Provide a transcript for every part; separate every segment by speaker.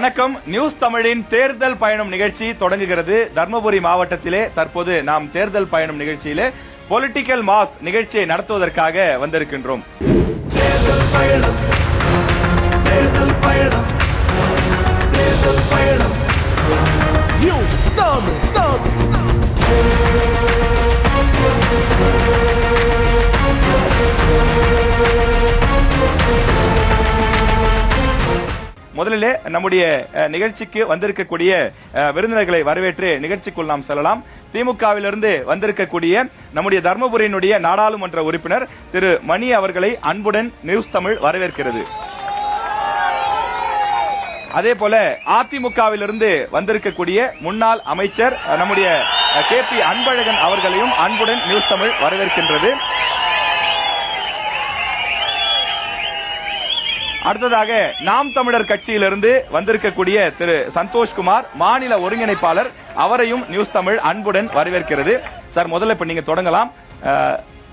Speaker 1: வணக்கம். நியூஸ் தமிழின் தேர்தல் பயணம் நிகழ்ச்சி தொடங்குகிறது. தர்மபுரி மாவட்டத்திலே தற்போது நாம் தேர்தல் பயணம் நிகழ்ச்சியிலே பொலிட்டிக்கல் மாஸ் நிகழ்ச்சியை நடத்துவதற்காக வந்திருக்கின்றோம். தேர்தல் பயணம், தேர்தல் பயணம், தேர்தல் பயணம். நியூஸ் தமிழ். முதலிலே நம்முடைய நிகழ்ச்சிக்கு வந்திருக்கக்கூடிய விருந்தினர்களை வரவேற்று நிகழ்ச்சிக்குள் நாம் செல்லலாம். திமுகவிலிருந்து வந்திருக்கக்கூடிய நம்முடைய தர்மபுரியினுடைய நாடாளுமன்ற உறுப்பினர் திரு மணி அவர்களை அன்புடன் நியூஸ் தமிழ் வரவேற்கிறது. அதே போல அதிமுகவிலிருந்து வந்திருக்கக்கூடிய முன்னாள் அமைச்சர் நம்முடைய KP அன்பழகன் அவர்களையும் அன்புடன் நியூஸ் தமிழ் வரவேற்கின்றது. அடுத்ததாக நாம் தமிழர் கட்சியிலிருந்து வந்திருக்கக்கூடிய திரு சந்தோஷ்குமார் மாநில ஒருங்கிணைப்பாளர், அவரையும் நியூஸ் தமிழ் அன்புடன் வரவேற்கிறது. சார், முதல்ல இப்ப நீங்க தொடங்கலாம்.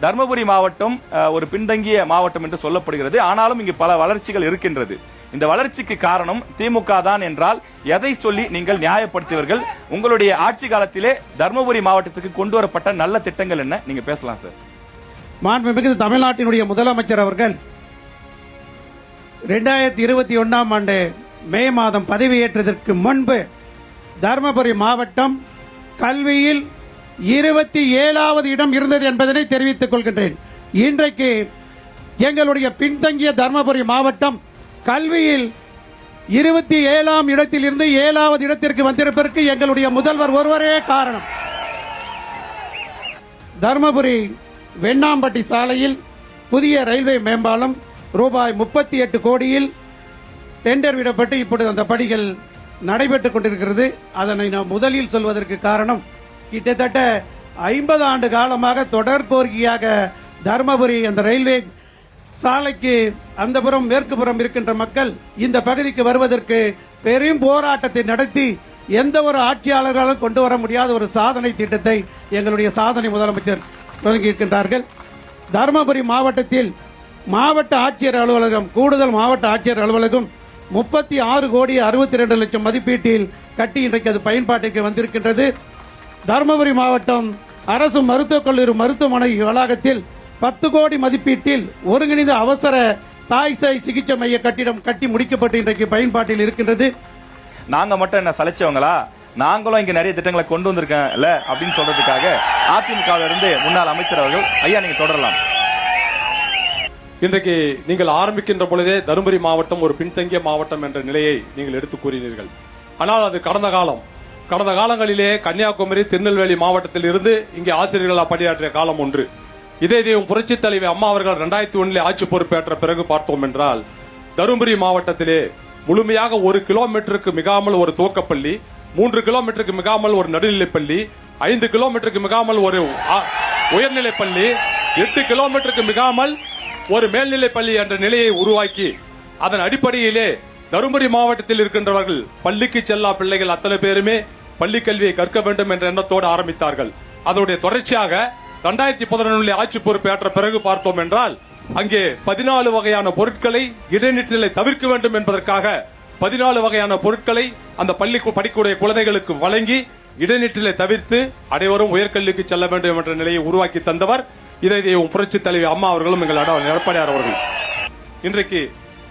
Speaker 1: தர்மபுரி மாவட்டம் ஒரு பின்தங்கிய மாவட்டம் என்று சொல்லப்படுகிறது. ஆனாலும் இங்கு பல வளர்ச்சிகள் இருக்கின்றது. இந்த வளர்ச்சிக்கு காரணம் திமுக தான் என்றால் எதை சொல்லி நீங்கள் நியாயப்படுத்துவீர்கள்? உங்களுடைய ஆட்சி காலத்திலே தர்மபுரி மாவட்டத்துக்கு கொண்டு வரப்பட்ட நல்ல திட்டங்கள் என்ன? நீங்க பேசலாம் சார்.
Speaker 2: மாண்புமிகு தமிழ்நாட்டினுடைய முதலமைச்சர் அவர்கள் 2021ஆம் ஆண்டு மே மாதம் பதவியேற்றதற்கு முன்பு தர்மபுரி மாவட்டம் கல்வியில் 27வது இடம் இருந்தது என்பதனை தெரிவித்துக் கொள்கின்றேன். இன்றைக்கு எங்களுடைய பின்தங்கிய தர்மபுரி மாவட்டம் கல்வியில் 27ஆம் இடத்தில் இருந்து 7வது இடத்திற்கு வந்திருப்பதற்கு எங்களுடைய முதல்வர் ஒருவரே காரணம். தர்மபுரி வெண்ணாம்பட்டி சாலையில் புதிய ரயில்வே மேம்பாலம் ரூபாய் 38 கோடியில் டெண்டர் விடப்பட்டு இப்பொழுது அந்த பணிகள் நடைபெற்றுக் கொண்டிருக்கிறது. அதனை நாம் முதலில் சொல்வதற்கு காரணம், கிட்டத்தட்ட 50 ஆண்டு காலமாக தொடர் கோரிக்கையாக தர்மபுரி அந்த ரயில்வே சாலைக்கு அந்த புறம் மேற்கு புறம் இருக்கின்ற மக்கள் இந்த பகுதிக்கு வருவதற்கு பெரும் போராட்டத்தை நடத்தி எந்த ஒரு ஆட்சியாளர்களாலும் கொண்டு வர முடியாத ஒரு சாதனை திட்டத்தை எங்களுடைய சாதனை முதலமைச்சர் தொடங்கியிருக்கின்றார்கள். தர்மபுரி மாவட்டத்தில் மாவட்ட ஆட்சியர் அலுவலகம், கூடுதல் மாவட்ட ஆட்சியர் அலுவலகம் 36 கோடி 62 லட்சம் மதிப்பீட்டில் கட்டி இன்றைக்கு அது பயன்பாட்டிற்கு வந்திருக்கின்றது. தர்மபுரி மாவட்டம் அரசு மருத்துவக் கல்லூரி மருத்துவமனை வளாகத்தில் 10 கோடி மதிப்பீட்டில் ஒருங்கிணைந்த அவசர தாய் சேய் சிகிச்சை மைய கட்டிடம் கட்டி முடிக்கப்பட்டு இன்றைக்கு பயன்பாட்டில் இருக்கின்றது.
Speaker 1: நாங்க மட்டும் என்ன சலைச்சவங்களா? நாங்களும் இங்க நிறைய திட்டங்களை கொண்டு வந்திருக்கேன்ல அப்படின்னு சொல்றதுக்காக அதிமுகவிலிருந்து முன்னாள் அமைச்சர் அவர்கள். ஐயா, நீங்க தொடரலாம்.
Speaker 3: இன்றைக்கு நீங்கள் ஆரம்பிக்கின்ற பொழுதே தருமபுரி மாவட்டம் ஒரு பின்தங்கிய மாவட்டம் என்ற நிலையை நீங்கள் எடுத்து கூறினீர்கள். ஆனால் அது கடந்த காலங்களிலே கன்னியாகுமரி, திருநெல்வேலி மாவட்டத்தில் இருந்து இங்கே ஆசிரியர்களாக பணியாற்றிய காலம் ஒன்று. இதே புரட்சித் தலைவி அம்மா அவர்கள் 2001 ஆட்சி பொறுப்பேற்ற பிறகு பார்த்தோம் என்றால் தருமபுரி மாவட்டத்திலே முழுமையாக 1 கிலோமீட்டருக்கு மிகாமல் ஒரு துவக்கப்பள்ளி, 3 கிலோமீட்டருக்கு மிகாமல் ஒரு நடுநிலைப்பள்ளி, 5 கிலோமீட்டருக்கு மிகாமல் ஒரு உயர்நிலைப்பள்ளி, 8 கிலோமீட்டருக்கு மிகாமல் ஒரு மேல்நிலை பள்ளி என்ற நிலையை உருவாக்கி அதன் அடிப்படையிலே தருமபுரி மாவட்டத்தில் இருக்கின்றவர்கள் பள்ளிக்கு செல்லா பிள்ளைகள் அத்தனை பேருமே பள்ளி கல்வியை கற்க வேண்டும் என்ற எண்ணத்தோடு ஆரம்பித்தார்கள். அதனுடைய தொடர்ச்சியாக 2011 ஆட்சி பொறுப்பேற்ற பிறகு பார்த்தோம் என்றால் அங்கே 14 வகையான பொருட்களை இடைநிற்றலை தவிர்க்க வேண்டும் என்பதற்காக 14 வகையான பொருட்களை அந்த பள்ளிக்கு படிக்கக்கூடிய குழந்தைகளுக்கு வழங்கி இடைநிற்றலை தவிர்த்து அனைவரும் உயர்கல்விக்கு செல்ல வேண்டும் என்ற நிலையை உருவாக்கி தந்தவர் இதை புரட்சி தலைவி அம்மா அவர்களும் எங்கள் எடப்பாடியார் அவர்கள். இன்றைக்கு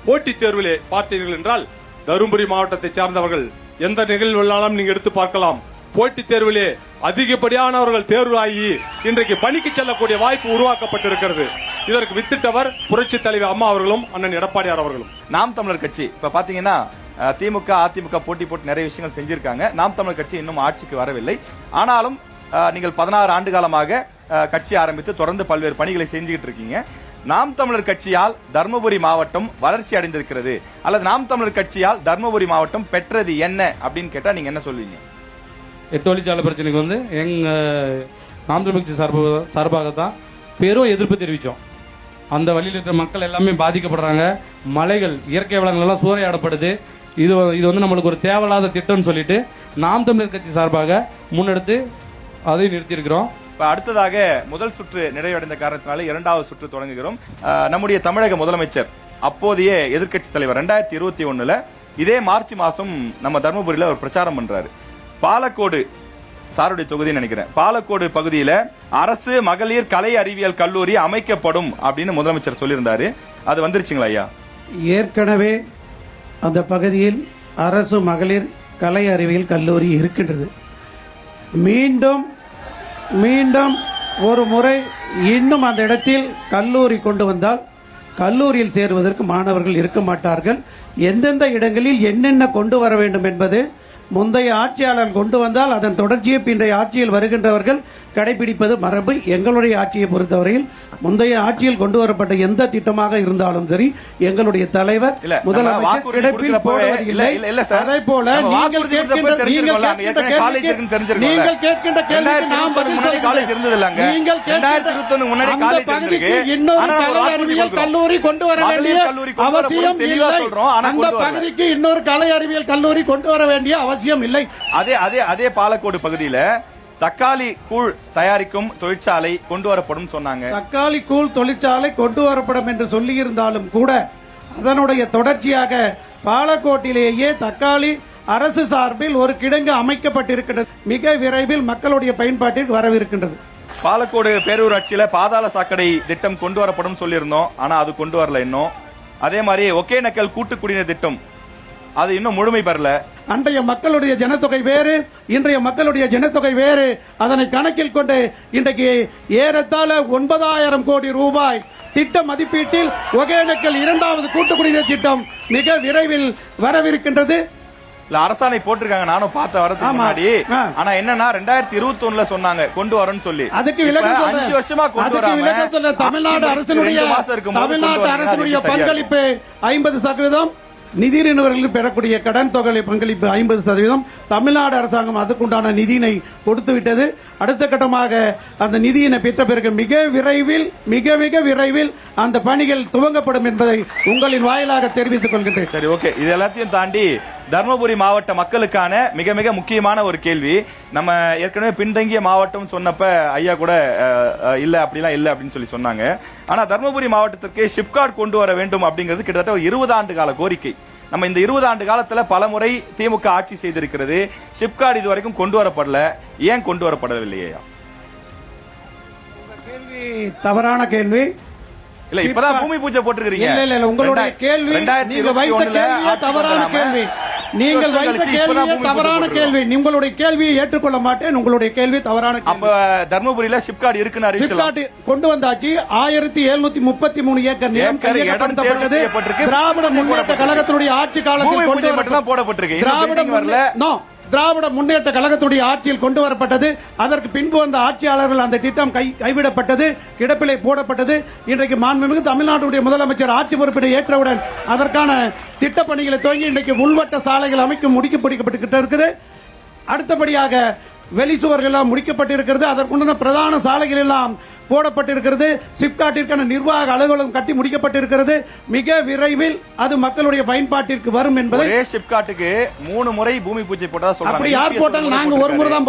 Speaker 3: போட்டித் தேர்விலே பார்த்தீர்கள் என்றால் தருமபுரி மாவட்டத்தை சார்ந்தவர்கள் எந்த நிகழ்வுகளாலும் நீங்க எடுத்து பார்க்கலாம். போட்டித் தேர்விலே அதிகப்படியானவர்கள் தேர்வாகி இன்றைக்கு பணிக்கு செல்லக்கூடிய வாய்ப்பு உருவாக்கப்பட்டிருக்கிறது. இதற்கு வித்திட்டவர் புரட்சி தலைவி அம்மா அவர்களும் அண்ணன் எடப்பாடியார் அவர்களும்.
Speaker 1: நாம் தமிழர் கட்சி இப்ப பாத்தீங்கன்னா திமுக அதிமுக போட்டி நிறைய விஷயங்கள் செஞ்சிருக்காங்க. நாம் தமிழர் கட்சி இன்னும் ஆட்சிக்கு வரவில்லை. ஆனாலும் நீங்கள் 16 ஆண்டு காலமாக கட்சி ஆரம்பித்து தொடர்ந்து பல்வேறு பணிகளை செஞ்சுக்கிட்டு இருக்கீங்க. நாம் தமிழர் கட்சியால் தர்மபுரி மாவட்டம் வளர்ச்சி அடைந்திருக்கிறது அல்லது நாம் தமிழர் கட்சியால் தர்மபுரி மாவட்டம் பெற்றது என்ன அப்படின்னு கேட்டா நீங்க என்ன சொல்வீங்க?
Speaker 4: 8 வழிச்சாலை பிரச்சனைக்கு எங்க நாம் தமிழர் கட்சி சார்பாக தான் பெரும் எதிர்ப்பு தெரிவித்தோம். அந்த வழியில் இருக்கிற மக்கள் எல்லாமே பாதிக்கப்படுறாங்க. மலைகள், இயற்கை வளங்கள் எல்லாம் சூறையாடப்படுது. இது நம்மளுக்கு ஒரு தேவையில்லாத திட்டம்னு சொல்லிட்டு நாம் தமிழர் கட்சி சார்பாக முன்னெடுத்து அதை நிறுத்தியிருக்கிறோம்.
Speaker 1: அடுத்ததாக முதல் சுற்று நிறைவடைந்த காரணத்தினால 2வது சுற்று தொடங்குகிறோம். நம்முடைய தமிழக முதலமைச்சர் அப்போதைய எதிர்க்கட்சி தலைவர் 2021 இதே மார்ச் மாசம் நம்ம தர்மபுரியில ஒரு பிரச்சாரம் பண்றாரு. பாலக்கோடு சாருடைய தொகுதின்னு நினைக்கிறேன், பாலக்கோடு பகுதியில அரசு மகளிர் கலை அறிவியல் கல்லூரி அமைக்கப்படும் அப்படின்னு முதலமைச்சர் சொல்லியிருந்தாரு. அது வந்துருச்சுங்களா ஐயா?
Speaker 2: ஏற்கனவே அந்த பகுதியில் அரசு மகளிர் கலை அறிவியல் கல்லூரி இருக்கின்றது. மீண்டும் மீண்டும் ஒரு முறை இன்னும் அந்த இடத்தில் கல்லூரி கொண்டு வந்தால் கல்லூரியில் சேருவதற்கு மாணவர்கள் இருக்க மாட்டார்கள். எந்தெந்த இடங்களில் என்னென்ன கொண்டு வர வேண்டும் என்பது முந்தைய ஆட்சியாளர் கொண்டு வந்தால் அதன் தொடர்ச்சியை இன்றைய ஆட்சியில் வருகின்றவர்கள் கடைபிடிப்பது மரபு. எங்களுடைய ஆட்சியை பொறுத்தவரையில் முந்தைய ஆட்சியில் கொண்டு வரப்பட்ட எந்த திட்டமாக இருந்தாலும் சரி எங்களுடைய தலைவர் முதலமைச்சர் கிடைப்பில் போடுவதில்லை. அதே போல நீங்கள் கேட்கின்ற கேள்விக்கு நாம் பதில் சொல்கிறோம். நீங்கள் அந்த பகுதிக்கு இன்னொரு கலை அறிவியல் கல்லூரி கொண்டு வர வேண்டிய அவசியம் இல்லை. அந்த பகுதிக்கு இன்னொரு கலை அறிவியல் கல்லூரி கொண்டு வர வேண்டிய அவசியம் இல்லை.
Speaker 1: அதே பாலக்கோடு பகுதியில தக்காளி கூழ் தயாரிக்கும் தொழிற்சாலை கொண்டு வரப்படும் சொன்னாங்க.
Speaker 2: தக்காளி கூழ் தொழிற்சாலை கொண்டு வரப்படும் என்று சொல்லி இருந்தாலும் கூட அதனுடைய தொடர்ச்சியாக பாலக்கோட்டிலேயே தக்காளி அரசு சார்பில் ஒரு கிடங்கு அமைக்கப்பட்டிருக்கிறது. மிக விரைவில் மக்களுடைய பயன்பாட்டிற்கு வரவிருக்கின்றது.
Speaker 1: பாலக்கோடு பேரூராட்சியில பாதாள சாக்கடை திட்டம் கொண்டு வரப்படும் சொல்லியிருந்தோம், ஆனா அது கொண்டு வரல இன்னும். அதே மாதிரி ஒகேனக்கல் கூட்டு குடிநீர் திட்டம் அது இன்னும் முழுமை பெறல.
Speaker 2: அன்றைய மக்களுடைய ஜனத்தொகை வேறு, இன்றைய மக்களுடைய ஜனத்தொகை வேறு. அதனை கணக்கில் கொண்டு இன்றைக்கு ஏறத்தாழ 9,000 கோடி ரூபாய் திட்ட மதிப்பீட்டில் ஒகேனக்கல் 2வது கூட்டு குடிநீர் திட்டம் மிக விரைவில் வரவிருக்கின்றது.
Speaker 1: அரசாணை போட்டிருக்காங்க, நானும் பார்த்த வரதுக்கு முன்னாடி. ஆனா என்னன்னா 2021ல சொன்னாங்க கொண்டு வரணும்னு சொல்லி.
Speaker 2: அதுக்கு விளக்கம்
Speaker 1: 5 வருஷமா கொண்டு வராம
Speaker 2: தமிழ்நாடு அரசினுடைய பங்களிப்பு 50%, நிதி நிறுவனங்களுக்கு பெறக்கூடிய கடன் தொகை பங்களிப்பு 50%. தமிழ்நாடு அரசாங்கம் அதுக்குண்டான நிதியினை கொடுத்து விட்டது. அடுத்த கட்டமாக அந்த நிதியினை பெற்ற பிறகு மிக விரைவில் அந்த பணிகள் துவங்கப்படும் என்பதை உங்களின் வாயிலாக தெரிவித்துக் கொள்கின்றேன்.
Speaker 1: சரி, ஓகே. இது எல்லாத்தையும் தாண்டி தர்மபுரி மாவட்ட மக்களுக்கான மிக முக்கியமான ஒரு கேள்வி. நம்ம ஏற்கனவே பின்தங்கிய மாவட்டம் சொன்னப்ப ஐயா கூட இல்ல அப்படிலாம் இல்ல அப்படின்னு சொல்லி சொன்னாங்க. ஆனா தர்மபுரி மாவட்டத்திற்கு ஷிப்காட் கொண்டு வர வேண்டும் அப்படிங்கிறது கிட்டத்தட்ட ஒரு 20 ஆண்டு கால கோரிக்கை. நம்ம இந்த 20 ஆண்டு காலத்துல பல முறை திமுக ஆட்சி செய்திருக்கிறது. ஷிப்காட் இதுவரைக்கும் கொண்டு வரப்படல. ஏன் கொண்டு வரப்படவில்லையா?
Speaker 2: கேள்வி தவறான கேள்வி.
Speaker 1: இல்ல, இப்பதான் பூமி பூஜை போட்டுருக்கீங்க.
Speaker 2: இல்ல, உங்களுடைய கேள்வி நீங்க வைத்த கேள்வியே தவறான கேள்வி. நீங்கள் வைத்த கேள்வியே தவறான கேள்வி. உங்களுடைய கேள்வியை ஏற்றுக்கொள்ள மாட்டேன். உங்களுடைய கேள்வி தவறான கேள்வி.
Speaker 1: அப்ப தர்மபுரியில ஷிப்காட் இருக்குன்னு
Speaker 2: ஷிப்காட் கொண்டு வந்தாச்சு. 1733 ஏக்கர் நிலம் கையகப்படுத்தப்பட்டது. திராவிட முன்னேற்ற கழகத்தினுடைய ஆட்சி காலத்தில் கொண்டு வரப்பட்டது. திராவிட முன்னேற்ற கழகத்துடைய ஆட்சியில் கொண்டு வரப்பட்டது. அதற்கு பின்பு வந்த ஆட்சியாளர்கள் அந்த திட்டம் கைவிடப்பட்டது, கிடப்பிலை போடப்பட்டது. இன்றைக்கு மாண்புமிகு தமிழ்நாட்டுடைய முதலமைச்சர் ஆட்சி பொறுப்பினை ஏற்றவுடன் அதற்கான திட்டப்பணிகளை துவங்கி இன்றைக்கு உள்வட்ட சாலைகள் அமைக்கும் முடிக்கப்பட்டு இருக்குது. அடுத்தபடியாக வெளிச்சுவர்கள் எல்லாம் முடிக்கப்பட்டிருக்கிறது. அதற்குண்டான பிரதான சாலைகள் எல்லாம் போடப்பட்டிருக்கிறது. சிப்காட்டிற்கான நிர்வாக அலுவலகம் கட்டி முடிக்கப்பட்டிருக்கிறது. மிக விரைவில் அது மக்களுடைய பயன்பாட்டிற்கு வரும் என்பதை.
Speaker 1: சிப்காட்டுக்கு 3 முறை பூமி பூஜை போட்டதா சொல்றாங்க.
Speaker 2: அப்படி யார் போட்டாலும் நாங்க ஒரு முறை தான்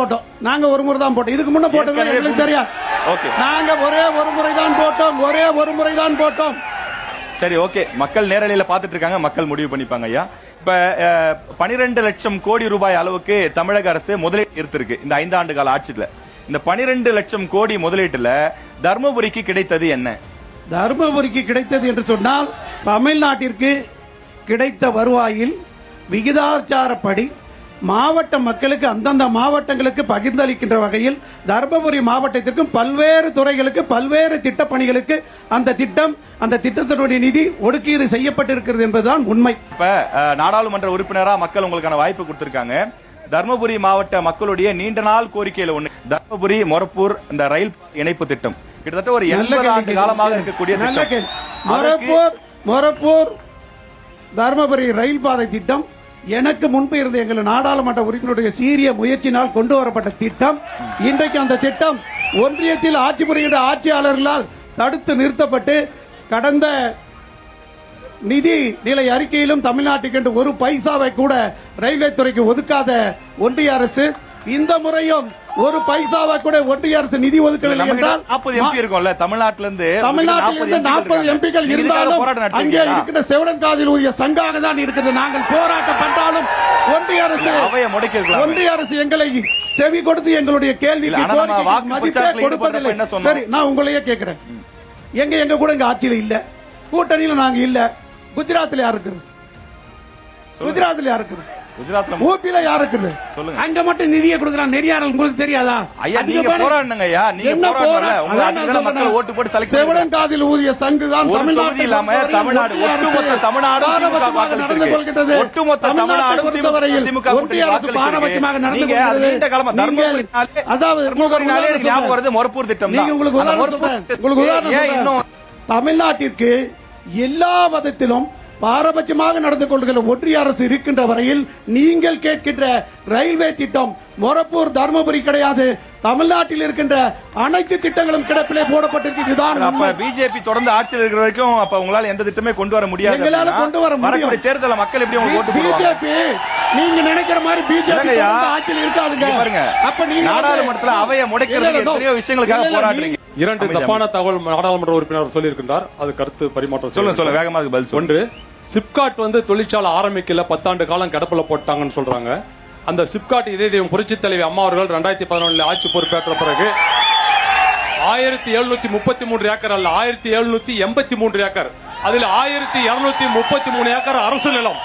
Speaker 2: போட்டோம். இதுக்கு முன்ன போட்டது எங்களுக்கு தெரியாது. நாங்க ஒரே ஒரு முறை தான் போட்டோம்.
Speaker 1: சரி, ஓகே. மக்கள் நேரலையில பாத்துட்டு இருக்காங்க, மக்கள் முடிவு பண்ணிப்பாங்க ஐயா. இப்ப 12 லட்சம் கோடி ரூபாய் அளவுக்கு தமிழக அரசு முதலீடு எடுத்திருக்கு இந்த 5 ஆண்டு கால ஆட்சியில. இந்த 12 லட்சம் கோடி முதலீட்டுல தர்மபுரிக்கு கிடைத்தது என்ன?
Speaker 2: தர்மபுரிக்கு கிடைத்தது என்று சொன்னால் தமிழ்நாட்டிற்கு கிடைத்த வருவாயில் விகிதாச்சாரப்படி மாவட்ட மக்களுக்கு அந்தந்த மாவட்டங்களுக்கு பகிர்ந்தளிக்கின்ற வகையில் தர்மபுரி மாவட்டத்திற்கும் பல்வேறு துறைகளுக்கு பல்வேறு திட்டப்பணிகளுக்கு அந்த திட்டத்தினுடைய நிதி ஒதுக்கீடு செய்யப்பட்டிருக்கிறது என்பதுதான் உண்மை.
Speaker 1: இப்ப நாடாளுமன்ற உறுப்பினரா மக்கள் உங்களுக்கான வாய்ப்பு கொடுத்திருக்காங்க. தர்மபுரி மாவட்ட மக்களுடைய நீண்ட நாள் கோரிக்கையில ஒண்ணு தர்மபுரி மொரப்பூர் இந்த ரயில் இணைப்பு திட்டம். கிட்டத்தட்ட ஒரு 80 ஆண்டு காலமாக இருக்கக்கூடிய
Speaker 2: மொரப்பூர் தர்மபுரி ரயில் பாதை திட்டம் எனக்கு முன்பு இருந்த எங்கள் நாடாளுமன்ற உறுப்பினருடைய சீரிய முயற்சியினால் கொண்டு வரப்பட்ட திட்டம். இன்றைக்கு அந்த திட்டம் ஒன்றியத்தில் ஆட்சி புரிகின்ற ஆட்சியாளர்களால் தடுத்து நிறுத்தப்பட்டு கடந்த நிதி நிலை அறிக்கையிலும் தமிழ்நாட்டுக்கு ஒரு பைசாவை கூட ரயில்வே துறைக்கு ஒதுக்காத ஒன்றிய அரசு இந்த முறையும் ஒரு பைசாவை கூட ஒன்றிய அரசு நிதி ஒதுக்கவில்லை என்றால்
Speaker 1: 40 எம்பி இருக்கும்ல தமிழ்நாட்டுல இருந்து
Speaker 2: 40 எம்பிக்கள் இருந்தாலும் அங்கே இருக்கிற செவிடன் காதில் ஊதிய சங்காக தான் இருக்குது. நாங்கள் போராட்டம் பண்ணாலும் ஒன்றிய அரசு எங்களை செவி கொடுத்து எங்களுடைய கேள்விக்கு மதிப்பே கொடுப்பதில்லை. சரி, நான் உங்களையே கேட்கிறேன், எங்க கூட இங்க ஆட்சியில் இல்ல, கூட்டணியில நாங்க இல்ல. குஜராத்ல யார் இருக்குது? குஜராத்ல யார் இருக்குது? ஊபில யார் இருக்குது? அங்க மட்டும் நிதியை கொடுக்கறான் நெறியாளர், உங்களுக்கு தெரியாதா? செவிடன் காதில் ஊதிய சங்கு தான் தமிழ்நாட்டில் நடந்து கொள்கிறது. ஒன்றிய அரசு பாரபட்சமாக நடந்து கொள்கிறது. அதாவது உங்களுக்கு உதாரணம், தமிழ்நாட்டிற்கு எல்லா விதத்திலும் பாரபட்சமாக நடந்து கொள்கிற ஒன்றிய அரசு இருக்கின்ற வரையில் நீங்கள் கேட்கின்ற ரயில்வே திட்டம் மொரப்பூர் தர்மபுரி கிடையாது. தமிழ்நாட்டில் இருக்கின்ற அனைத்து திட்டங்களும் கிடப்பிலே போடப்பட்டிருக்கு. இதுதான்
Speaker 1: பிஜேபி தொடர்ந்து ஆட்சியில் இருக்கிற வரைக்கும் அப்ப உங்களால எந்த திட்டமே கொண்டு வர முடியாது.
Speaker 2: எங்களால கொண்டு வர முடியும்.
Speaker 1: தேர்தல் மக்கள் எப்படி ஓட்டு போடுவாங்க?
Speaker 2: பிஜேபி நீங்க நினைக்கிற மாதிரி பிஜேபி ஆட்சியில் இருக்காதுங்க.
Speaker 1: பாருங்க, அப்ப நீங்க நாடாளுமன்றத்துல அவையை முடக்கிறதுக்கு எத்தனையோ விஷயங்களுக்காக போராடுறீங்க.
Speaker 3: 2 தப்பான தகவல் நாடாளுமன்ற உறுப்பினர் சொல்லியிருக்கின்றார். அது கருத்து பரிமாற்றம்
Speaker 1: சொல்லுங்க வேகமா பதில்.
Speaker 3: ஒன்று, சிப்காட் தொழிற்சாலை ஆரம்பிக்கல 10 ஆண்டு காலம் கிடப்புல போட்டாங்கன்னு சொல்றாங்க. அந்த சிப்காட் இதே தெய்வம் புரட்சித் தலைவி அம்மா அவர்கள் 2011 ஆட்சி பொறுப்பேற்ற பிறகு 1733 ஏக்கர் அல்ல, 1783 ஏக்கர், அதில் 1233 ஏக்கர் அரசு நிலம்,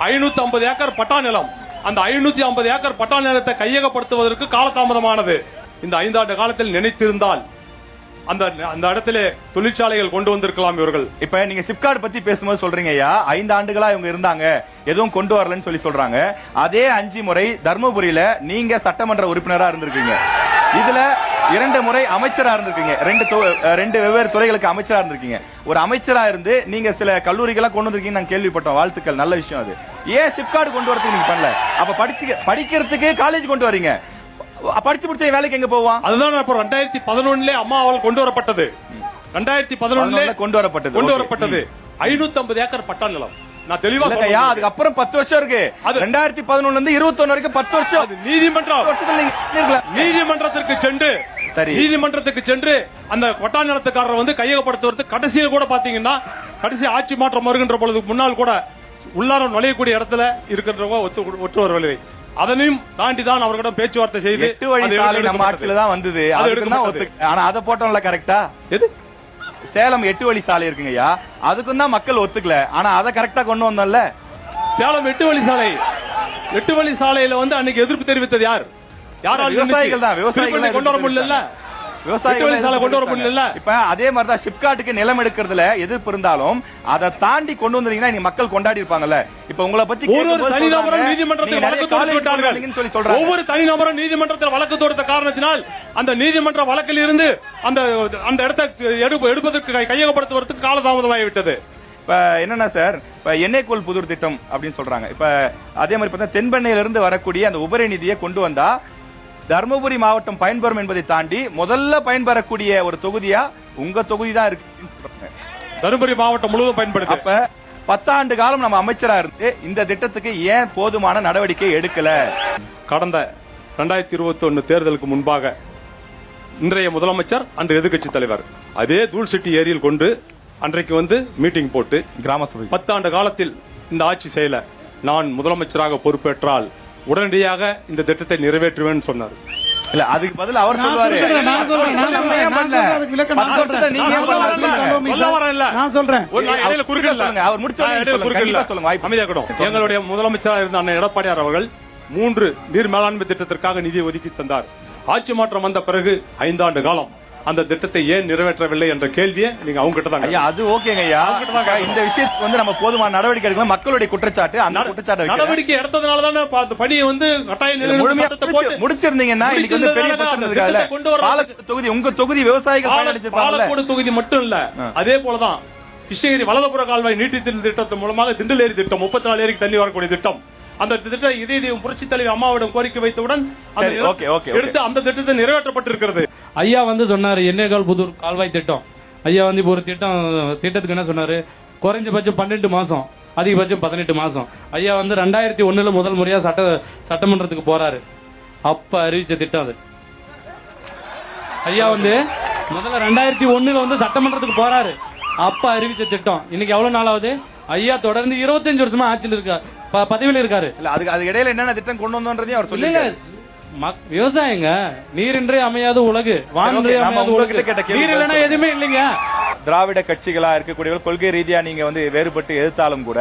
Speaker 3: 550 ஏக்கர் பட்டா நிலம். அந்த 550 ஏக்கர் பட்டா நிலத்தை கையகப்படுத்துவதற்கு காலதாமதமானது. இந்த 5 ஆண்டு காலத்தில் நினைத்திருந்தால் அந்த இடத்திலே தொழிற்சாலைகள் கொண்டு வந்திருக்கலாம் இவர்கள்.
Speaker 1: இப்ப நீங்க சிப்காட் பத்தி பேசும்போது சொல்றீங்க, 5 ஆண்டுகளா இவங்க இருந்தாங்க, எதுவும் கொண்டு வரலன்னு சொல்றாங்க. அதே 5 முறை தர்மபுரியில நீங்க சட்டமன்ற உறுப்பினரா இருந்திருக்கீங்க. இதுல 2 முறை அமைச்சரா இருந்திருக்கீங்க. 2 வெவ்வேறு துறைகளுக்கு அமைச்சரா இருந்திருக்கீங்க. ஒரு அமைச்சரா இருந்து நீங்க சில கல்லூரிகளை கொண்டு வந்திருக்கீங்க, நான் கேள்விப்பட்டோம். வாழ்த்துக்கள், நல்ல விஷயம். அது ஏன் சிப்காட் கொண்டு வரதுக்கு நீங்க பண்ணல? அப்ப படிக்கிறதுக்கு காலேஜ் கொண்டு வரீங்க, படிச்சு முடிச்ச வேலைக்கு எங்க போவான்?
Speaker 3: அதுதான் 2011 அம்மா அவள் கொண்டு வரப்பட்டது. 2011 கொண்டு வரப்பட்டது 550 ஏக்கர் பட்டா நிலம். நான் தெளிவா சொல்றேன்.
Speaker 1: அதுக்கு அப்புறம் 10 வருஷம் இருக்கு. 2011 இருந்து 21 வரைக்கும் 10 வருஷம்.
Speaker 3: நீதிமன்றத்துக்கு சென்று அந்த பட்டா நிலத்துக்காரரை கையகப்படுத்துவதற்கு கடைசியில் கூட பாத்தீங்கன்னா, கடைசி ஆட்சி மாற்றம் வருகின்ற பொழுது முன்னால் கூட உள்ளார நுழையக்கூடிய இடத்துல இருக்கின்றவங்க ஒற்று வரவில்லை. அதனையும் தாண்டி தான் அவர்களிடம் பேச்சுவார்த்தை செய்து
Speaker 1: 8 வழி சாலை நம்ம ஆட்சியில தான் வந்தது. ஆனா அதை போட்டோம்ல கரெக்டா?
Speaker 3: எது
Speaker 1: சேலம் 8 வழி சாலை இருக்குங்கய்யா, அதுக்கும் தான் மக்கள் ஒத்துக்கல. ஆனா அதை கரெக்டா கொண்டு வந்தோம்ல.
Speaker 3: சேலம் 8 வழி சாலையில அன்னைக்கு எதிர்ப்பு தெரிவித்தது யார்?
Speaker 1: விவசாயிகள் தான். விவசாயிகள்
Speaker 3: கொண்டு வர முடியல.
Speaker 1: இப்ப அதே மாதிரிதான் சிப்காட்டுக்கு நிலம் எடுக்கிறதுல எதிர்ப்பு இருந்தாலும் அதை தாண்டி கொண்டு வந்தீங்கன்னா மக்கள் கொண்டாடி இருப்பாங்கல்ல. இப்ப உங்களை பத்தி
Speaker 3: ஒவ்வொரு தனிநபரும் நீதிமன்றத்தில் வழக்கு தொடுத்த காரணத்தினால் அந்த நீதிமன்ற வழக்கில் இருந்து அந்த இடத்தை எடுப்பதற்கு கையகப்படுத்துவதற்கு காலதாமதமாகிவிட்டது.
Speaker 1: இப்ப என்னன்னா சார், இப்ப எண்ணெய்கோல் புதூர் திட்டம் அப்படின்னு சொல்றாங்க. இப்ப அதே மாதிரி பார்த்தா தென்பெண்ணையில இருந்து வரக்கூடிய அந்த உபரி நிதியை கொண்டு வந்தா தர்மபுரி மாவட்டம் பயன்பெறும் என்பதை தாண்டி முதல்ல பயன்பெறக்கூடிய ஒரு தொகுதியா உங்க தொகுதி தான் இருக்கு.
Speaker 3: தர்மபுரி மாவட்டம் முழுவதும் பயன்படுது.
Speaker 1: அப்ப 10 ஆண்டு காலம் நம்ம அமைச்சரா இருந்து இந்த திட்டத்துக்கு ஏன் போதுமான நடவடிக்கை எடுக்கல?
Speaker 3: கடந்த 2021 தேர்தலுக்கு முன்பாக இன்றைய முதலமைச்சர் அன்று எதிர்க்கட்சி தலைவர் அதே தூள்சிட்டி ஏரியில் கொண்டு அன்றைக்கு மீட்டிங் போட்டு
Speaker 1: கிராம சபை
Speaker 3: 10 ஆண்டு காலத்தில் இந்த ஆட்சி செய்யல, நான் முதலமைச்சராக பொறுப்பேற்றால் உடனடியாக இந்த திட்டத்தை நிறைவேற்றுவேன் சொன்னார்.
Speaker 1: இல்ல, அதுக்கு பதில் அவர் சொல்வாரு.
Speaker 3: எங்களுடைய முதலமைச்சராக இருந்த அண்ணன் எடப்பாடியார் அவர்கள் 3 நீர் மேலாண்மை திட்டத்திற்காக நிதி ஒதுக்கி தந்தார். ஆட்சி மாற்றம் வந்த பிறகு 5 ஆண்டு காலம் அந்த திட்டத்தை ஏன் நிறைவேற்றவில்லை என்ற கேள்வியை நீங்க அவங்க கிட்ட தான்.
Speaker 1: ஐயா அது ஓகேங்க ஐயா, இந்த விஷயத்துக்கு நம்ம போதுமான நடவடிக்கை எடுக்கணும். மக்களுடைய குற்றச்சாட்டு, அந்த குற்றச்சாட்டு
Speaker 3: நடவடிக்கை எடுத்ததுனால தானே பணியை
Speaker 1: முடிச்சிருந்தீங்கன்னா தொகுதி உங்க தொகுதி விவசாயிகள்
Speaker 3: பாலக்கோடு தொகுதி மட்டும் இல்ல, அதே போலதான் கிருஷ்ணகிரி வலதுபுற கால்வாய் நீட்டித்திருந்த திட்டத்தின் மூலமாக திண்டல் ஏரி திட்டம் 34 ஏரிக்கு தண்ணி வரக்கூடிய திட்டம். அந்த திட்டம் இதே புரட்சி தலைவி அம்மாவிடம் கோரிக்கை வைத்தவுடன் எடுத்து அந்த திட்டத்தை நிறைவேற்றப்பட்டிருக்கிறது.
Speaker 4: ஐயா சொன்னாரு எண்ணெய்கால் புதூர் கால்வாய் திட்டம். ஐயா இப்போ ஒரு திட்டத்துக்கு என்ன சொன்னாரு, குறைஞ்சபட்சம் 12 மாசம், அதிகபட்சம் 18 மாசம். ஐயா 2001 முதல் முறையா சட்டமன்றத்துக்கு போறாரு. அப்ப அறிவிச்ச திட்டம் அது. ஐயா வந்து முதல்ல 2001 வந்து சட்டமன்றத்துக்கு போறாரு. அப்ப அறிவிச்ச திட்டம் இன்னைக்கு எவ்வளவு நாள் ஆகுது? ஐயா தொடர்ந்து 25 வருஷமா ஆட்சியில் இருக்காரு, பதவியில் இருக்காரு.
Speaker 1: இல்ல அது இடையில என்னென்ன திட்டம் கொண்டு வந்தோன்றதையும் அவர் சொல்லி
Speaker 4: விவசாயங்க நீரின்றே அமையாத உலகு, வானின்றே
Speaker 1: நாம
Speaker 4: அமையாத
Speaker 1: உங்ககிட்ட
Speaker 4: உலகு.
Speaker 1: கேட்ட கேள்வி
Speaker 4: நீர் இல்லைன்னா எதுவுமே இல்லைங்க.
Speaker 1: திராவிட கட்சிகளா இருக்கக்கூடியவர்கள் கொள்கை ரீதியா நீங்க வந்து வேறுபட்டு எதிர்த்தாலும் கூட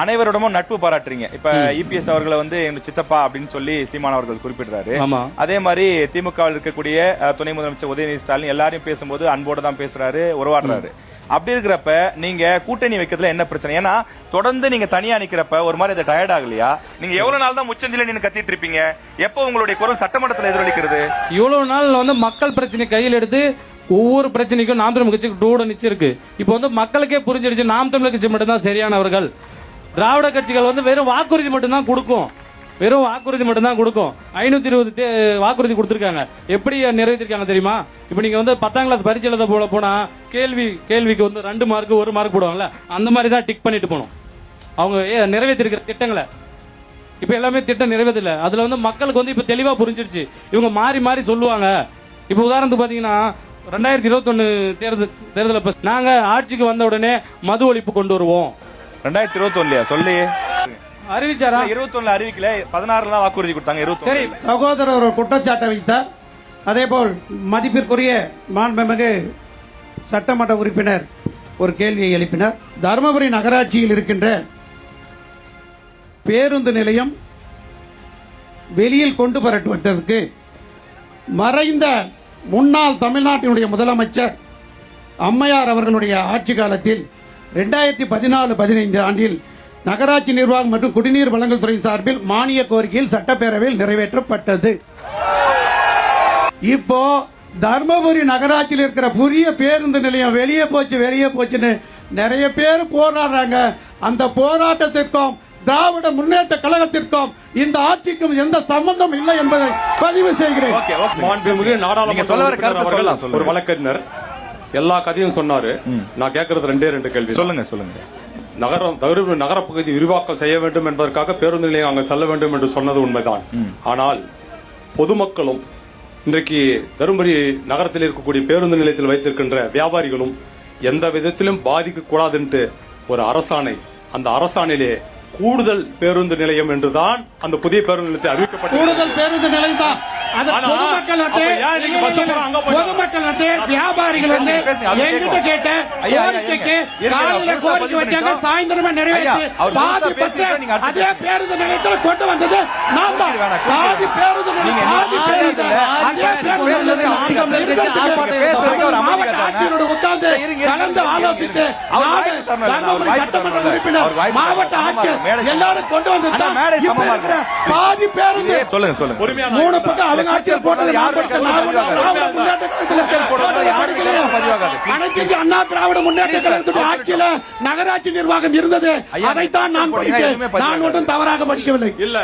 Speaker 1: அனைவரிடமும் நட்பு பாராட்டுறீங்க. இப்ப இபிஎஸ் அவர்களை வந்து எங்க சித்தப்பா அப்படின்னு சொல்லி சீமான் அவர்கள் குறிப்பிடுறாரு.
Speaker 4: ஆமா.
Speaker 1: அதே மாதிரி திமுகவில் இருக்கக்கூடிய துணை முதலமைச்சர் உதயநிதி ஸ்டாலின் எல்லாரையும் பேசும்போது அன்போடு தான் பேசுறாரு, உறவாடுறாரு. அப்படி இருக்கிறப்ப நீங்க கூட்டணி வைக்கிறதுல என்ன பிரச்சனை? ஏன்னா தொடர்ந்து நீங்க தனியா நிக்கிறப்ப ஒரு மாதிரி அது டயர்ட் ஆகலையா? நீங்க எவ்வளவு நாள் தான் முச்சந்தில நின்னு கத்திட்டு இருப்பீங்க? எப்போ உங்களுடைய குரல் சட்டமன்றத்தில் எதிரொலிக்கிறது?
Speaker 4: இவ்வளவு நாள் வந்து மக்கள் பிரச்சனை கையில் எடுத்து ஒவ்வொரு பிரச்சனைக்கும் நாம் தமிழர் கட்சி டூட நிச்சிருக்கு. இப்போ வந்து மக்களுக்கே புரிஞ்சிடுச்சு நாம் தமிழர் கட்சி மட்டும்தான் சரியானவர்கள். திராவிட கட்சிகள் வந்து வெறும் வாக்குறுதி மட்டும்தான் கொடுக்கும், வெறும் வாக்குறுதி மட்டும்தான் கொடுக்கும். 520 வாக்குறுதி கொடுத்திருக்காங்க. எப்படி நிறைவேற்றிருக்காங்க தெரியுமா? இப்போ நீங்க வந்து 10ஆம் கிளாஸ் பரீட்சை எழுத போனா கேள்விக்கு வந்து 2 மார்க் 1 மார்க் போடுவாங்கல்ல, அந்த மாதிரி தான் டிக் பண்ணிட்டு போகணும் அவங்க நிறைவேற்றிருக்கிற திட்டங்களை. இப்போ எல்லாமே திட்டம் நிறைவேற்றல. அதுல வந்து மக்களுக்கு வந்து இப்போ தெளிவா புரிஞ்சிருச்சு. இவங்க மாறி மாறி சொல்லுவாங்க. இப்போ உதாரணத்துக்கு பாத்தீங்கன்னா 2021 தேர்தல் நாங்க ஆட்சிக்கு வந்த உடனே மது ஒழிப்பு கொண்டு வருவோம்.
Speaker 1: 2021 சொல்லி
Speaker 4: அறிவிச்சாரா?
Speaker 1: 21 அறிவிக்கல, 16 தான் வாக்குறுதி கொடுத்தாங்க. 21
Speaker 2: சகோதரர் ஒரு குற்றச்சாட்டை வைத்தார். அதேபோல் மதிப்பிற்குரிய மாண்புமிகு சட்டமன்ற உறுப்பினர் ஒரு கேள்வியை எழுப்பினார். தருமபுரி நகராட்சியில் இருக்கின்ற பேருந்து நிலையம் வெளியில் கொண்டு வரப்பட்டதற்கு மறைந்த முன்னாள் தமிழ்நாட்டினுடைய முதலமைச்சர் அம்மையார் அவர்களுடைய ஆட்சி காலத்தில் 2014-15 ஆண்டில் நகராட்சி நிர்வாகம் மற்றும் குடிநீர் வழங்கல் துறை சார்பில் மானிய கோரிக்கையில் சட்டப்பேரவையில் நிறைவேற்றப்பட்டது. இப்போ தர்மபுரி நகராட்சியில் இருக்கிற புதிய பேருந்து நிலையம் வெளியே போச்சுன்னு நிறைய பேர் போராடுறாங்க. அந்த போராட்டத்திற்கும் திராவிட முன்னேற்ற கழகத்திற்கும் இந்த ஆட்சிக்கும் எந்த சம்பந்தம் இல்லை என்பதை பதிவு செய்கிறேன்.
Speaker 3: மாண்புமிகு நாடாளுமன்ற ஒரு வழக்கறிஞர் எல்லா கதையும் சொன்னாரு. நான் கேட்கறது 2 கேள்வி.
Speaker 1: சொல்லுங்க.
Speaker 3: தருமபுரி நகரப்பகுதி விரிவாக்கம் செய்ய வேண்டும் என்பதற்காக பேருந்து நிலையம் அங்கு செல்ல வேண்டும் என்று சொன்னது உண்மைதான். ஆனால் பொதுமக்களும் இன்றைக்கு தருமபுரி நகரத்தில் இருக்கக்கூடிய பேருந்து நிலையத்தில் வைத்திருக்கின்ற வியாபாரிகளும் எந்த விதத்திலும் பாதிக்க கூடாது என்று ஒரு அரசாணை, அந்த அரசாணையிலே கூடுதல் பேருந்து நிலையம் என்றுதான் அந்த புதிய பேருந்து நிலையத்தை அறிவிக்கப்பட்டது.
Speaker 2: கூடுதல் பேருந்து நிலையம் தான். வியாபாரிகள் வந்து எங்கிட்ட கேட்ட கோரிக்கைக்கு காலையில கோரிக்கை வச்சாங்க, சாயந்தரமா நிறைவேற்றி பாதி பஸ் அதே பேருந்து நிலையத்தில் கொண்டு வந்தது நான் தான். பாதி பேருந்து நிலையம் ஆட்சியோட உட்கார்ந்து கலந்து ஆலோசித்து சட்டமன்ற உறுப்பினர் மாவட்ட ஆட்சியர் எல்லாரும் கொண்டு வந்து பாதி பேருந்து
Speaker 1: சொல்லுங்க
Speaker 2: 3 பக்கம் அவங்க ஆட்சியர் போட்டது அனைத்து அண்ணா திராவிட முன்னேற்ற கழகத்துடைய ஆட்சியில நகராட்சி நிர்வாகம் இருந்தது. அதைத்தான் நான் படித்தேன். நான் ஒன்றும் தவறாக படிக்கவில்லை.
Speaker 3: இல்ல.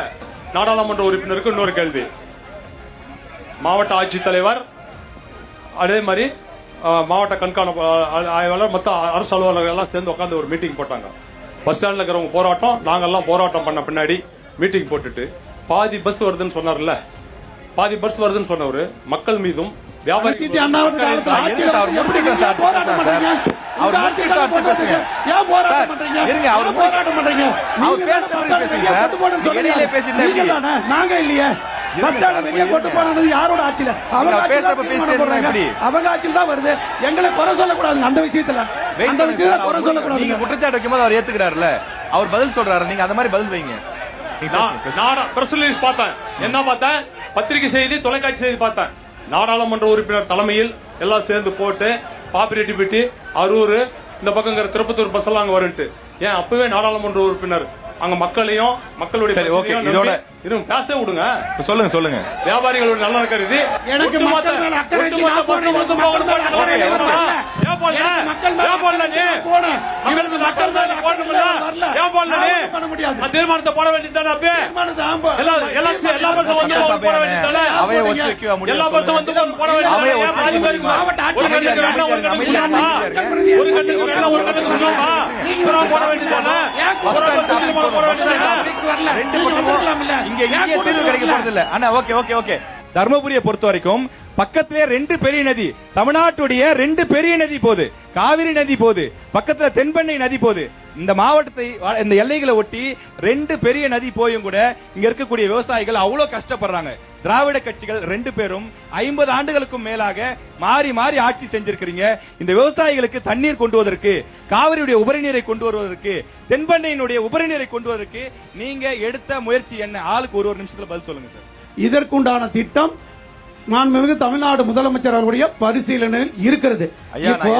Speaker 3: நாடாளுமன்ற உறுப்பினருக்கு இன்னொரு கேள்வி. மாவட்ட ஆட்சித்தலைவர் அதே மாதிரி மாவட்ட கண்காணிப்பு ஆய்வாளர் மொத்த அரசு அலுவலர்கள் எல்லாம் சேர்ந்து உட்காந்து ஒரு மீட்டிங் போட்டாங்க. பஸ் ஸ்டாண்ட்ல இருக்கிறவங்க போராட்டம், நாங்கெல்லாம் போராட்டம் பண்ண பின்னாடி மீட்டிங் போட்டுட்டு பாதி பஸ் வருதுன்னு சொன்னார்ல, பாதி பஸ் வருதுன்னு சொன்னவரு மக்கள் மீதும்
Speaker 2: நாங்க இல்லையே யாரோட ஆட்சியில அவங்க ஆட்சியில் தான் வருது. எங்களை குறை சொல்லக்கூடாது அந்த விஷயத்துல. குறை சொல்லக்கூடாது.
Speaker 1: நீங்க குற்றச்சாட்டு வைக்கும்போது அவர் ஏத்துக்கிறாருல, அவர் பதில் சொல்றாரு, நீங்க அந்த மாதிரி பதில் வைங்க.
Speaker 3: என்ன பார்த்தேன்? பத்திரிகை செய்தி, தொலைக்காட்சி செய்தி பார்த்தேன். நாடாளுமன்ற உறுப்பினர் தலைமையில் எல்லாம் சேர்ந்து போட்டு பாப்பிரெட்டிப்பட்டி, அரூர், இந்த பக்கம் திருப்பத்தூர் பஸ் எல்லாம் அங்க வருட்டு. ஏன் அப்பவே நாடாளுமன்ற உறுப்பினர் அங்க மக்களையும் மக்களுடைய பேச விடுங்க.
Speaker 1: சொல்லுங்க.
Speaker 3: வியாபாரிகளோட நல்ல கருதி
Speaker 2: எனக்கு
Speaker 3: ஏன் போடல? ஏன் போடல நீ? மக்களுக்கு மக்கள் மேல போடணும்ல? ஏன் போடல நீ? அந்த தீர்மானத்தை போட வேண்டியதுதானே அப்பே? எல்லா பஸ்ஸும் வந்து போட வேண்டியதுதானே?
Speaker 1: அவையை ஒத்தி வைக்க முடியாது.
Speaker 3: எல்லா பஸ்ஸும் வந்து போட வேண்டியதுதானே? ஏன் பாதி பேருக்கு ஒரு கண்ணுக்கு வெள்ளம், ஒரு கண்ணுக்கு உள்ளாமா? ஒரு கண்ணுக்கு வெள்ளம், ஒரு கண்ணுக்கு உள்ளாமா? அப்புறம் போட வேண்டியதுதானே? அப்புறம் போட வேண்டியதுதானே?
Speaker 1: ரெண்டு பக்கமும் இங்க தீர்வு கிடைக்க போறது இல்ல. அண்ணா ஓகே. தர்மபுரியை பொறுத்த வரைக்கும் பக்கத்திலே ரெண்டு பெரிய நதி, தமிழ்நாட்டுடைய ரெண்டு பெரிய நதி போகுது, காவிரி நதி போகுது, பக்கத்துல தென்பெண்ணை நதி போகுது. இந்த மாவட்டத்தை இந்த எல்லைகளை ஒட்டி ரெண்டு பெரிய நதி போயும் கூட இங்க இருக்கக்கூடிய விவசாயிகள் அவ்வளவு கஷ்டப்படுறாங்க. திராவிட கட்சிகள் ரெண்டு பேரும் 50 ஆண்டுகளுக்கும் மேலாக மாறி மாறி ஆட்சி செஞ்சிருக்கிறீங்க. இந்த விவசாயிகளுக்கு தண்ணீர் கொண்டு வருவதற்கு, காவிரியுடைய உபரி நீரை கொண்டு வருவதற்கு, தென்பெண்ணையினுடைய உபரி நீரை கொண்டு வருவதற்கு நீங்க எடுத்த முயற்சி என்ன? ஆளுக்கு ஒரு நிமிஷத்துல பதில் சொல்லுங்க சார்.
Speaker 2: இதற்குண்டான திட்டம் மாண்புமிகு தமிழ்நாடு முதலமைச்சர் அவருடைய பரிசீலனையில் இருக்கிறது.
Speaker 1: இப்போ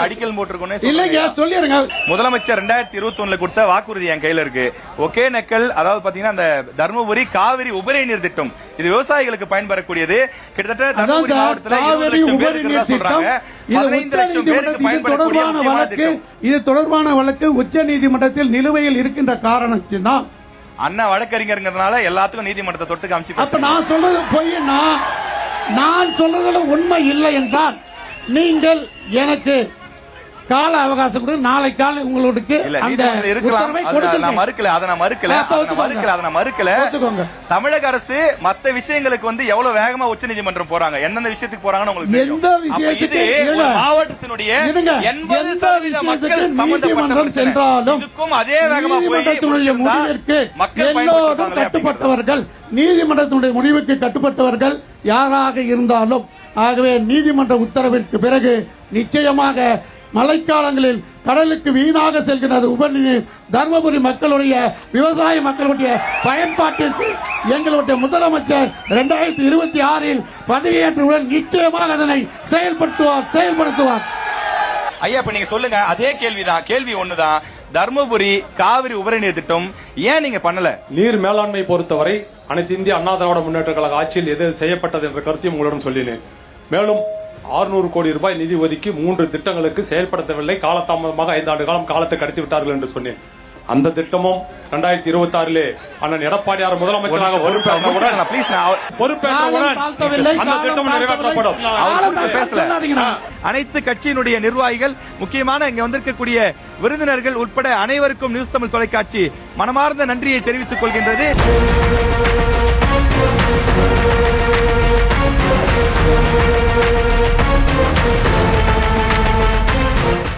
Speaker 1: அடிக்கல் போட்டிருக்கோம்
Speaker 2: இல்லைங்க, சொல்லிருங்க.
Speaker 1: முதலமைச்சர் 2021 கொடுத்த வாக்குறுதி என் கையில இருக்கு. ஒகேனக்கல், அதாவது பாத்தீங்கன்னா அந்த தர்மபுரி காவிரி உபரி நீர் திட்டம், இது விவசாயிகளுக்கு பயன்பெறக்கூடியது. கிட்டத்தட்ட தர்மபுரி மாவட்டத்தில் 20 லட்சம் பேருக்கு தான் சொல்றாங்க. 15 லட்சம் பேருக்கு பயன்படக்கூடிய முக்கியமான திட்டம்.
Speaker 2: இது தொடர்பான வழக்கு உச்ச நீதிமன்றத்தில் நிலுவையில் இருக்கின்ற காரணத்தினால்
Speaker 1: அண்ணா வழக்கறிஞர்ங்கிறதுனால எல்லாத்துக்கும் நீதிமன்றத்தை தொட்டு காமிச்சு.
Speaker 2: அப்ப நான் சொல்றது பொய்னா, நான் சொல்றதுல உண்மை இல்லை என்றால் நீங்கள் எனக்கு கால அவகாசம் கொடு. நாளை காலை உங்களுக்கு அந்த உத்தரவை
Speaker 1: மறுக்கல. தமிழக அரசு மத்த விஷயங்களுக்கு வந்து எவ்வளவு வேகமா உச்ச நீதிமன்றம் போறாங்க, எந்தெந்த விஷயத்துக்கு போறாங்கன்னு உங்களுக்கு தெரியும். மாவட்டத்தினுடைய 80% மக்கள் சம்பந்தப்பட்டவர்கள் சென்றாலும் அதே வேகமா
Speaker 2: முடிவிற்கு எல்லோரும் கட்டுப்பட்டவர்கள், நீதிமன்றத்தினுடைய முடிவுக்கு கட்டுப்பட்டவர்கள் யாராக இருந்தாலும். ஆகவே நீதிமன்ற உத்தரவிற்கு பிறகு நிச்சயமாக மழைக்காலங்களில் கடலுக்கு வீணாக செல்கிறது உபரி நீர் தர்மபுரி மக்களுடைய, விவசாய மக்களுடைய பயன்பாட்டிற்கு எங்களுடைய முதலமைச்சர் 2026 பதவியேற்றவுடன் நிச்சயமாக அதனை செயல்படுத்துவார்.
Speaker 1: ஐயா, இப்ப நீங்க சொல்லுங்க, அதே கேள்விதான், கேள்வி ஒண்ணுதான். தர்மபுரி காவிரி உபரி நீர் திட்டம் ஏன் நீங்க பண்ணல?
Speaker 3: நீர் மேலாண்மை பொறுத்தவரை அனைத்து இந்திய அண்ணா திராவிட முன்னேற்ற கழக ஆட்சியில் எது செய்யப்பட்டது என்ற கருத்தையும் உங்களிடம் சொல்லினேன். மேலும் 600 கோடி ரூபாய் நிதி ஒதுக்கி 3 திட்டங்களுக்கு செயல்படுத்தவில்லை, காலதாமதமாக 5 ஆண்டு காலம் காலத்தை கடத்தி விட்டார்கள் என்று சொன்னேன். அந்த திட்டமும் 2026 அண்ணன் எடப்பாடியார் முதலமைச்சராக பொறுப்பேற்றவுடன் அந்த திட்டம் நிறைவேற்றப்படும்.
Speaker 1: அனைத்து கட்சியினுடைய நிர்வாகிகள், முக்கியமான இங்க வந்திருக்கக்கூடிய விருந்தினர்கள் உட்பட அனைவருக்கும் நியூஸ் தமிழ் தொலைக்காட்சி மனமார்ந்த நன்றியை தெரிவித்துக் கொள்கின்றது. We'll be right back.